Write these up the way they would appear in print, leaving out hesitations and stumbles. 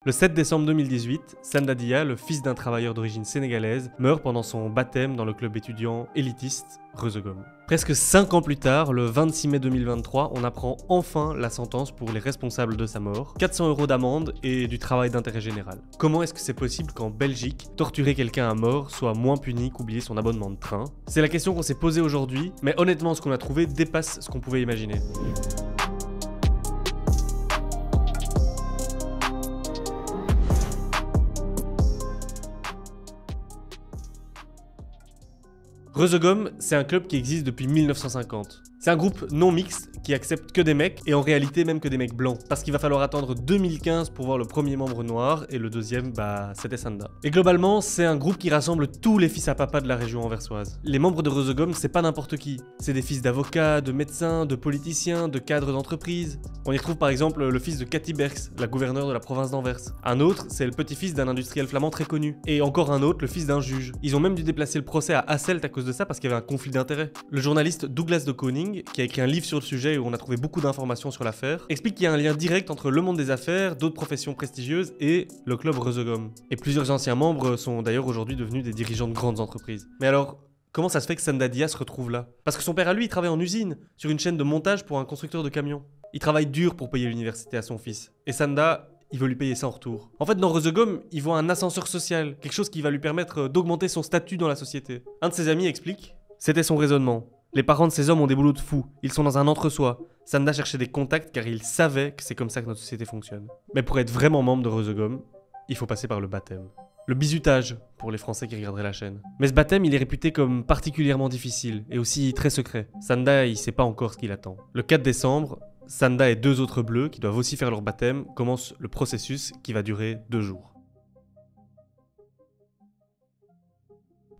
Le 7 décembre 2018, Sanda Dia, le fils d'un travailleur d'origine sénégalaise, meurt pendant son baptême dans le club étudiant élitiste Reuzegom. Presque 5 ans plus tard, le 26 mai 2023, on apprend enfin la sentence pour les responsables de sa mort. 400 € d'amende et du travail d'intérêt général. Comment est-ce que c'est possible qu'en Belgique, torturer quelqu'un à mort soit moins puni qu'oublier son abonnement de train? C'est la question qu'on s'est posée aujourd'hui, mais honnêtement, ce qu'on a trouvé dépasse ce qu'on pouvait imaginer. Reuzegom, c'est un club qui existe depuis 1950. C'est un groupe non mixte qui accepte que des mecs, et en réalité même que des mecs blancs. Parce qu'il va falloir attendre 2015 pour voir le premier membre noir, et le deuxième, c'était Sanda. Et globalement, c'est un groupe qui rassemble tous les fils à papa de la région anversoise. Les membres de Reuzegom, c'est pas n'importe qui. C'est des fils d'avocats, de médecins, de politiciens, de cadres d'entreprise. On y retrouve par exemple le fils de Cathy Berks, la gouverneure de la province d'Anvers. Un autre, c'est le petit-fils d'un industriel flamand très connu. Et encore un autre, le fils d'un juge. Ils ont même dû déplacer le procès à Hasselt à cause de ça parce qu'il y avait un conflit d'intérêts. Le journaliste Douglas de Koning, qui a écrit un livre sur le sujet où on a trouvé beaucoup d'informations sur l'affaire, explique qu'il y a un lien direct entre le monde des affaires, d'autres professions prestigieuses et le club Reuzegom. Et plusieurs anciens membres sont d'ailleurs aujourd'hui devenus des dirigeants de grandes entreprises. Mais alors, comment ça se fait que Sanda Dia se retrouve là? Parce que son père à lui, il travaille en usine, sur une chaîne de montage pour un constructeur de camions. Il travaille dur pour payer l'université à son fils. Et Sanda, il veut lui payer ça en retour. En fait, dans Reuzegom, il voit un ascenseur social, quelque chose qui va lui permettre d'augmenter son statut dans la société. Un de ses amis explique: c'était son raisonnement. Les parents de ces hommes ont des boulots de fous, ils sont dans un entre-soi. Sanda cherchait des contacts car il savait que c'est comme ça que notre société fonctionne. Mais pour être vraiment membre de Reuzegom, il faut passer par le baptême. Le bizutage, pour les Français qui regarderaient la chaîne. Mais ce baptême, il est réputé comme particulièrement difficile, et aussi très secret. Sanda, il sait pas encore ce qu'il attend. Le 4 décembre, Sanda et 2 autres bleus, qui doivent aussi faire leur baptême, commencent le processus qui va durer 2 jours.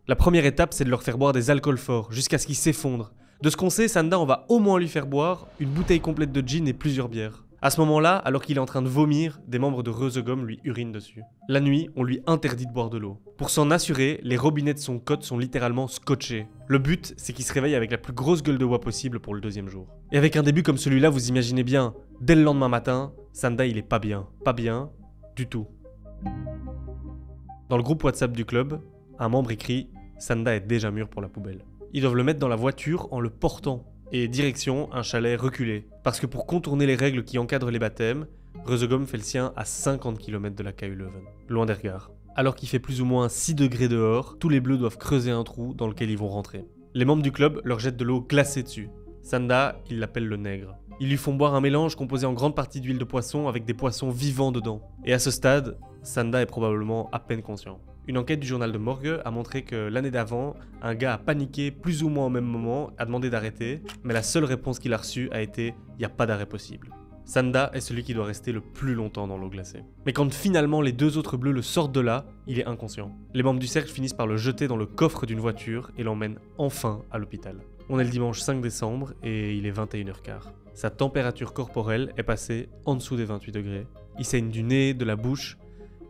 La première étape, c'est de leur faire boire des alcools forts, jusqu'à ce qu'ils s'effondrent. De ce qu'on sait, Sanda, on va au moins lui faire boire une bouteille complète de gin et plusieurs bières. À ce moment-là, alors qu'il est en train de vomir, des membres de Reuzegom lui urinent dessus. La nuit, on lui interdit de boire de l'eau. Pour s'en assurer, les robinets de son code sont littéralement scotchés. Le but, c'est qu'il se réveille avec la plus grosse gueule de bois possible pour le 2e jour. Et avec un début comme celui-là, vous imaginez bien, dès le lendemain matin, Sanda il est pas bien. Pas bien du tout. Dans le groupe WhatsApp du club, un membre écrit: Sanda est déjà mûr pour la poubelle. Ils doivent le mettre dans la voiture en le portant. Et direction un chalet reculé. Parce que pour contourner les règles qui encadrent les baptêmes, Reuzegom fait le sien à 50 km de la KU Leuven, loin des regards. Alors qu'il fait plus ou moins 6 degrés dehors, tous les bleus doivent creuser un trou dans lequel ils vont rentrer. Les membres du club leur jettent de l'eau glacée dessus. Sanda, ils l'appellent le nègre. Ils lui font boire un mélange composé en grande partie d'huile de poisson avec des poissons vivants dedans. Et à ce stade, Sanda est probablement à peine conscient. Une enquête du journal de Morgue a montré que l'année d'avant, un gars a paniqué plus ou moins au même moment, a demandé d'arrêter, mais la seule réponse qu'il a reçue a été « y a pas d'arrêt possible ». Sanda est celui qui doit rester le plus longtemps dans l'eau glacée. Mais quand finalement les 2 autres bleus le sortent de là, il est inconscient. Les membres du cercle finissent par le jeter dans le coffre d'une voiture et l'emmènent enfin à l'hôpital. On est le dimanche 5 décembre et il est 21h15. Sa température corporelle est passée en dessous des 28 degrés. Il saigne du nez, de la bouche,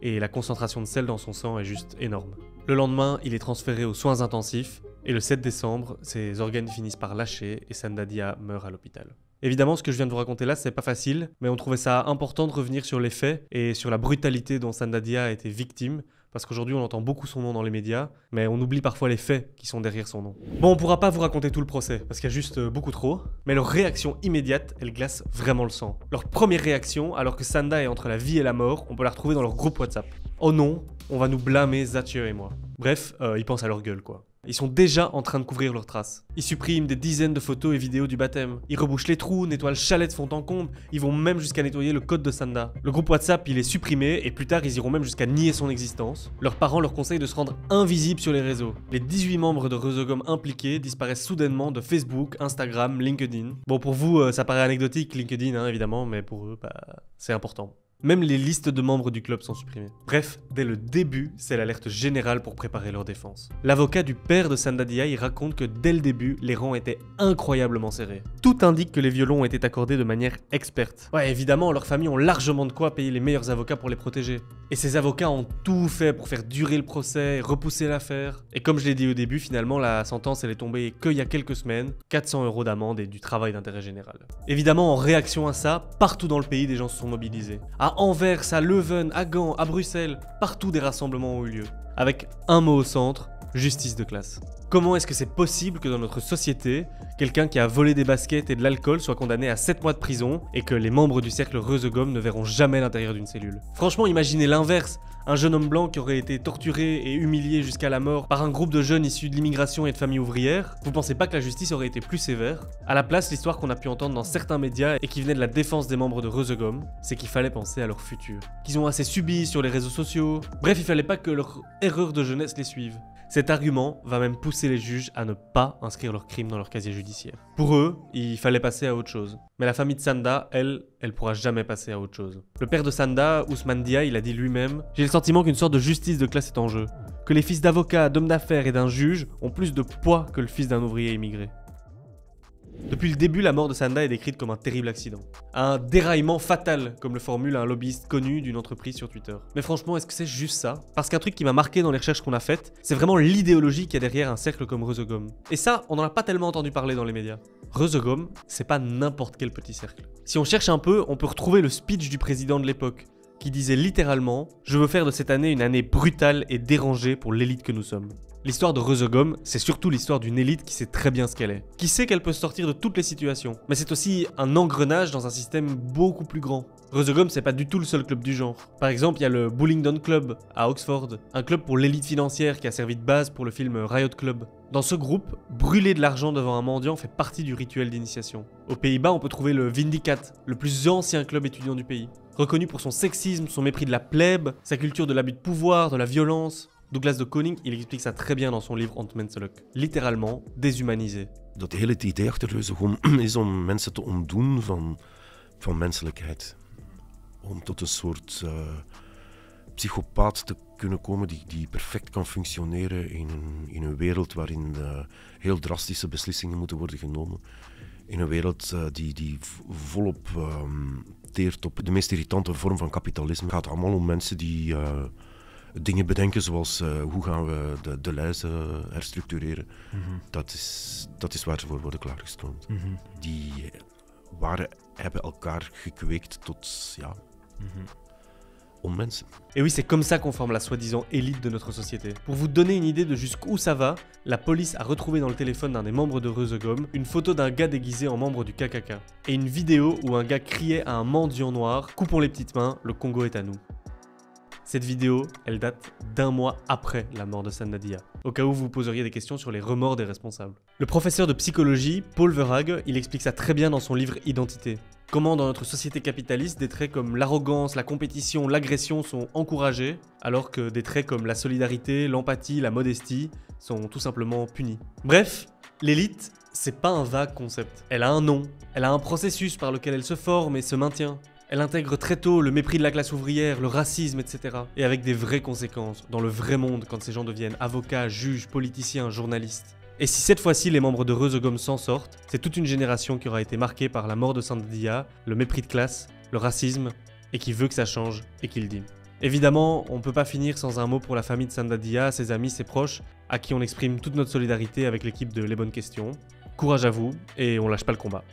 et la concentration de sel dans son sang est juste énorme. Le lendemain, il est transféré aux soins intensifs, et le 7 décembre, ses organes finissent par lâcher et Sanda Dia meurt à l'hôpital. Évidemment, ce que je viens de vous raconter là, c'est pas facile, mais on trouvait ça important de revenir sur les faits et sur la brutalité dont Sanda Dia a été victime, parce qu'aujourd'hui on entend beaucoup son nom dans les médias, mais on oublie parfois les faits qui sont derrière son nom. Bon, on pourra pas vous raconter tout le procès, parce qu'il y a juste beaucoup trop, mais leur réaction immédiate, elle glace vraiment le sang. Leur première réaction, alors que Sanda est entre la vie et la mort, on peut la retrouver dans leur groupe WhatsApp. Oh non, on va nous blâmer, Zatje et moi. Bref, ils pensent à leur gueule quoi. Ils sont déjà en train de couvrir leurs traces. Ils suppriment des dizaines de photos et vidéos du baptême. Ils rebouchent les trous, nettoient le chalet de fond en comble. Ils vont même jusqu'à nettoyer le code de Sanda. Le groupe WhatsApp, il est supprimé et plus tard, ils iront même jusqu'à nier son existence. Leurs parents leur conseillent de se rendre invisibles sur les réseaux. Les 18 membres de Reuzegom impliqués disparaissent soudainement de Facebook, Instagram, LinkedIn. Bon, pour vous, ça paraît anecdotique, LinkedIn, hein, évidemment, mais pour eux, c'est important. Même les listes de membres du club sont supprimées. Bref, dès le début, c'est l'alerte générale pour préparer leur défense. L'avocat du père de Sanda Dia, il raconte que dès le début, les rangs étaient incroyablement serrés. Tout indique que les violons ont été accordés de manière experte. Ouais, évidemment, leurs familles ont largement de quoi payer les meilleurs avocats pour les protéger. Et ses avocats ont tout fait pour faire durer le procès, repousser l'affaire. Et comme je l'ai dit au début, finalement la sentence elle est tombée qu'il y a quelques semaines, 400 € d'amende et du travail d'intérêt général. Évidemment, en réaction à ça, partout dans le pays des gens se sont mobilisés. À Anvers, à Leuven, à Gand, à Bruxelles, partout des rassemblements ont eu lieu. Avec un mot au centre, justice de classe. Comment est-ce que c'est possible que dans notre société, quelqu'un qui a volé des baskets et de l'alcool soit condamné à 7 mois de prison et que les membres du cercle Reusegom ne verront jamais l'intérieur d'une cellule? Franchement, imaginez l'inverse, un jeune homme blanc qui aurait été torturé et humilié jusqu'à la mort par un groupe de jeunes issus de l'immigration et de familles ouvrières. Vous pensez pas que la justice aurait été plus sévère? À la place, l'histoire qu'on a pu entendre dans certains médias et qui venait de la défense des membres de Reusegom, c'est qu'il fallait penser à leur futur. Qu'ils ont assez subi sur les réseaux sociaux. Bref, il fallait pas que leur erreur de jeunesse les suive. Cet argument va même pousser les juges à ne pas inscrire leurs crimes dans leur casier judiciaire. Pour eux, il fallait passer à autre chose. Mais la famille de Sanda, elle pourra jamais passer à autre chose. Le père de Sanda, Ousmane Dia, il a dit lui-même « J'ai le sentiment qu'une sorte de justice de classe est en jeu. Que les fils d'avocats, d'hommes d'affaires et d'un juge ont plus de poids que le fils d'un ouvrier immigré. » Depuis le début, la mort de Sanda est décrite comme un terrible accident. Un déraillement fatal, comme le formule un lobbyiste connu d'une entreprise sur Twitter. Mais franchement, est-ce que c'est juste ça? Parce qu'un truc qui m'a marqué dans les recherches qu'on a faites, c'est vraiment l'idéologie qu'il y a derrière un cercle comme Reusegom. Et ça, on n'en a pas tellement entendu parler dans les médias. Reusegom, c'est pas n'importe quel petit cercle. Si on cherche un peu, on peut retrouver le speech du président de l'époque, qui disait littéralement « Je veux faire de cette année une année brutale et dérangée pour l'élite que nous sommes ». L'histoire de Reusegom, c'est surtout l'histoire d'une élite qui sait très bien ce qu'elle est, qui sait qu'elle peut sortir de toutes les situations, mais c'est aussi un engrenage dans un système beaucoup plus grand. Reusegom, c'est pas du tout le seul club du genre. Par exemple, il y a le Bullingdon Club à Oxford, un club pour l'élite financière qui a servi de base pour le film Riot Club. Dans ce groupe, brûler de l'argent devant un mendiant fait partie du rituel d'initiation. Aux Pays-Bas, on peut trouver le Vindicat, le plus ancien club étudiant du pays. Reconnu pour son sexisme, son mépris de la plèbe, sa culture de l'abus de pouvoir, de la violence. Douglas de Koning, il explique ça très bien dans son livre Ontmenselijk. Littéralement, déshumanisé. Dat hele idee achter Reusegom is om mensen te ontdoen van menselijkheid. Om tot een soort psychopaat te kunnen komen die perfect kan functioneren in een wereld waarin heel drastische beslissingen moeten worden genomen. In een wereld die volop teert op de meest irritante vorm van kapitalisme. Het gaat allemaal om mensen die dingen bedenken zoals hoe gaan we de lijsten herstructureren. Mm-hmm. Dat is waar ze voor worden klaargestoomd. Mm-hmm. Die hebben elkaar gekweekt tot onmensen. Et oui, c'est comme ça qu'on forme la soi-disant élite de notre société. Pour vous donner une idée de jusqu'où ça va, la police a retrouvé dans le téléphone d'un des membres de Reusegom une photo d'un gars déguisé en membre du KKK et une vidéo où un gars criait à un mendiant noir « Coupons les petites mains, le Congo est à nous ». Cette vidéo, elle date d'1 mois après la mort de Sanda Dia, au cas où vous poseriez des questions sur les remords des responsables. Le professeur de psychologie, Paul Verhaeghe, il explique ça très bien dans son livre Identité. Comment dans notre société capitaliste, des traits comme l'arrogance, la compétition, l'agression sont encouragés, alors que des traits comme la solidarité, l'empathie, la modestie sont tout simplement punis. Bref, l'élite, c'est pas un vague concept. Elle a un nom, elle a un processus par lequel elle se forme et se maintient. Elle intègre très tôt le mépris de la classe ouvrière, le racisme, etc. Et avec des vraies conséquences, dans le vrai monde, quand ces gens deviennent avocats, juges, politiciens, journalistes. Et si cette fois-ci les membres de Reusegom s'en sortent, c'est toute une génération qui aura été marquée par la mort de Sanda Dia, le mépris de classe, le racisme, et qui veut que ça change, et qui le dit. Évidemment, on peut pas finir sans un mot pour la famille de Sanda Dia, ses amis, ses proches, à qui on exprime toute notre solidarité avec l'équipe de Les Bonnes Questions. Courage à vous, et on lâche pas le combat.